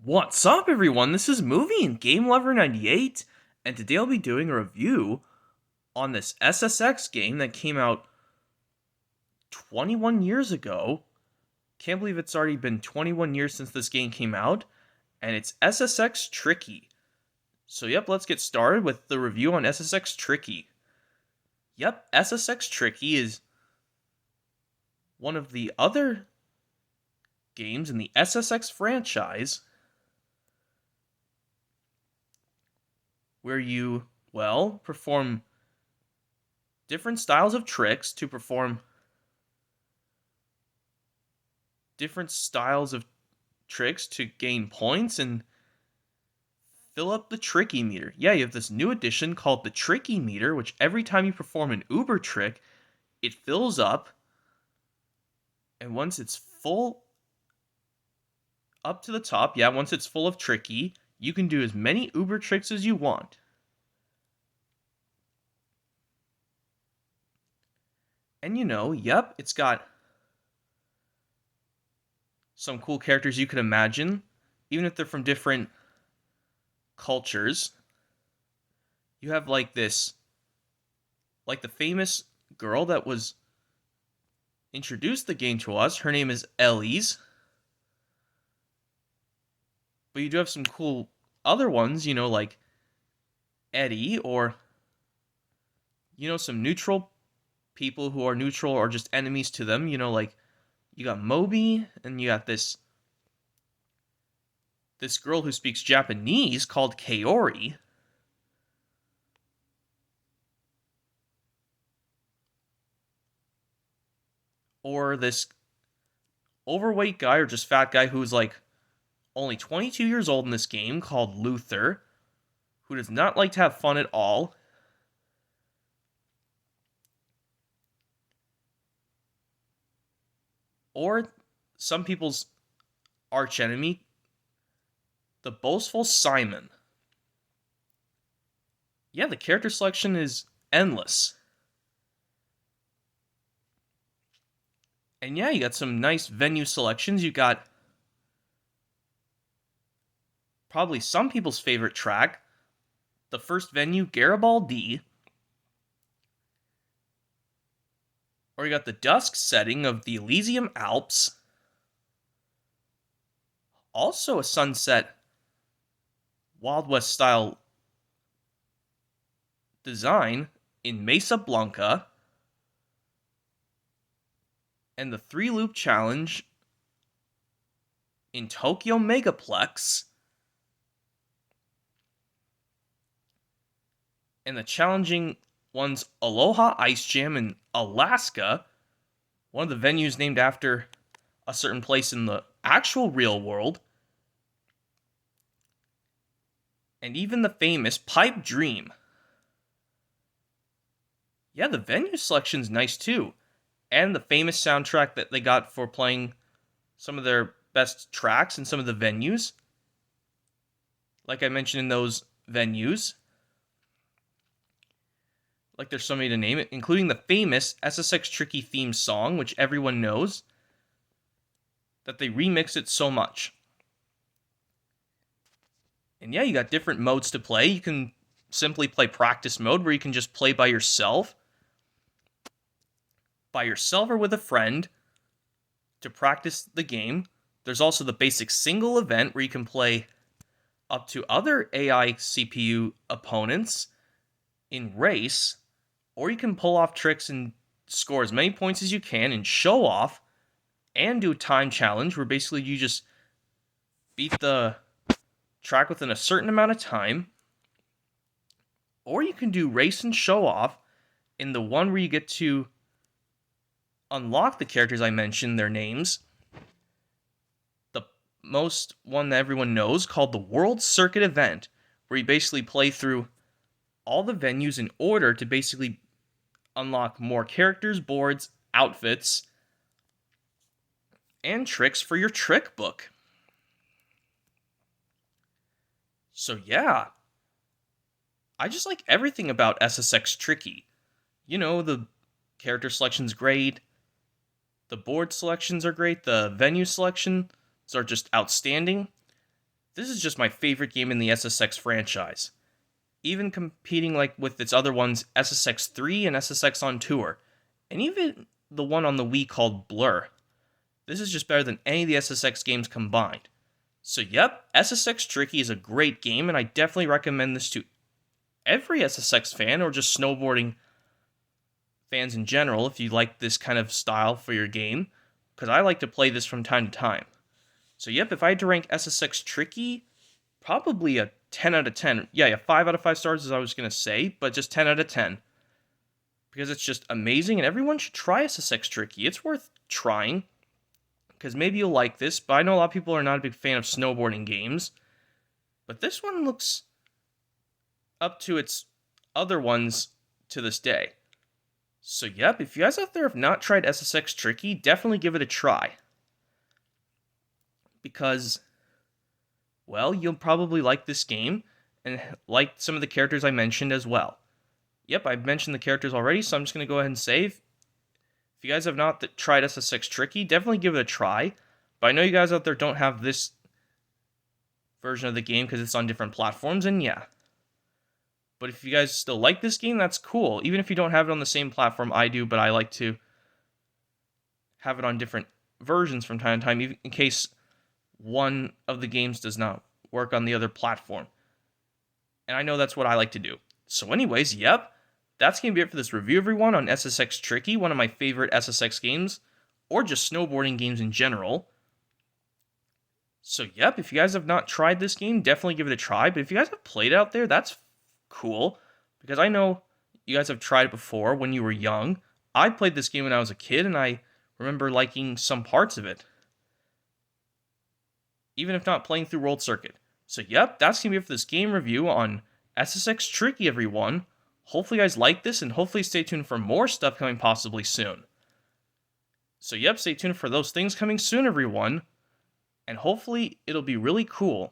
What's up, everyone? This is Movie and Game Lover 98, and today I'll be doing a review on this SSX game that came out 21 years ago. Can't believe it's already been 21 years since this game came out, and it's SSX Tricky. So, let's get started with the review on SSX Tricky. SSX Tricky is one of the other games in the SSX franchise where you, perform different styles of tricks to perform different styles of tricks to gain points and fill up the Tricky meter. You have this new addition called the Tricky meter, which every time you perform an Uber trick, it fills up. And once it's full up to the top, once it's full of Tricky, you can do as many Uber tricks as you want. And it's got some cool characters you could imagine, even if they're from different cultures. You have like the famous girl that was introduced the game to us. Her name is Ellie's. But you do have some cool other ones, like Eddie, or some neutral people who are neutral or just enemies to them, like you got Moby, and you got this girl who speaks Japanese called Kaori. Or this overweight guy or just fat guy who's like only 22 years old in this game called Luther, who does not like to have fun at all. Or some people's archenemy, the boastful Simon. The character selection is endless. And you got some nice venue selections. You got probably some people's favorite track, the first venue, Garibaldi. Or you got the dusk setting of the Elysium Alps. Also a sunset, Wild West style design in Mesa Blanca. And the 3-loop challenge in Tokyo Megaplex. And the challenging one's Aloha Ice Jam in Alaska, one of the venues named after a certain place in the actual real world. And even the famous Pipe Dream. The venue selection's nice too. And the famous soundtrack that they got for playing some of their best tracks in some of the venues. Like I mentioned in those venues. Like there's so many to name it, including the famous SSX Tricky theme song, which everyone knows, that they remix it so much. And you got different modes to play. You can simply play practice mode, where you can just play by yourself or with a friend to practice the game. There's also the basic single event, where you can play up to other AI CPU opponents in race, or you can pull off tricks and score as many points as you can and show off, and do a time challenge where basically you just beat the track within a certain amount of time. Or you can do race and show off in the one where you get to unlock the characters I mentioned, their names. The most one that everyone knows, called the World Circuit event, where you basically play through all the venues in order to basically unlock more characters, boards, outfits, and tricks for your trick book. So I just like everything about SSX Tricky. The character selection's great, the board selections are great, the venue selections are just outstanding, This is just my favorite game in the SSX franchise. Even competing like with its other ones, SSX 3 and SSX on Tour, and even the one on the Wii called Blur. This is just better than any of the SSX games combined. So yep, SSX Tricky is a great game, and I definitely recommend this to every SSX fan or just snowboarding fans in general if you like this kind of style for your game, because I like to play this from time to time. So yep, if I had to rank SSX Tricky, probably a 10 out of 10. Yeah, 5 out of 5 stars as I was going to say, but just 10 out of 10. Because it's just amazing, and everyone should try SSX Tricky. It's worth trying, because maybe you'll like this, but I know a lot of people are not a big fan of snowboarding games. But this one looks up to its other ones to this day. So yep, if you guys out there have not tried SSX Tricky, definitely give it a try. Because, well, you'll probably like this game, and like some of the characters I mentioned as well. Yep, I've mentioned the characters already, so I'm just going to go ahead and save. If you guys have not tried SSX Tricky, definitely give it a try. But I know you guys out there don't have this version of the game because it's on different platforms, and yeah. But if you guys still like this game, that's cool. Even if you don't have it on the same platform I do, but I like to have it on different versions from time to time, even in case one of the games does not work on the other platform. And I know that's what I like to do. So anyways, yep, that's going to be it for this review, everyone, on SSX Tricky, one of my favorite SSX games, or just snowboarding games in general. So yep, if you guys have not tried this game, definitely give it a try. But if you guys have played it out there, that's cool, because I know you guys have tried it before when you were young. I played this game when I was a kid, and I remember liking some parts of it, even if not playing through World Circuit. So yep, that's going to be it for this game review on SSX Tricky, everyone. Hopefully you guys like this, and hopefully stay tuned for more stuff coming possibly soon. So yep, stay tuned for those things coming soon, everyone. And hopefully it'll be really cool.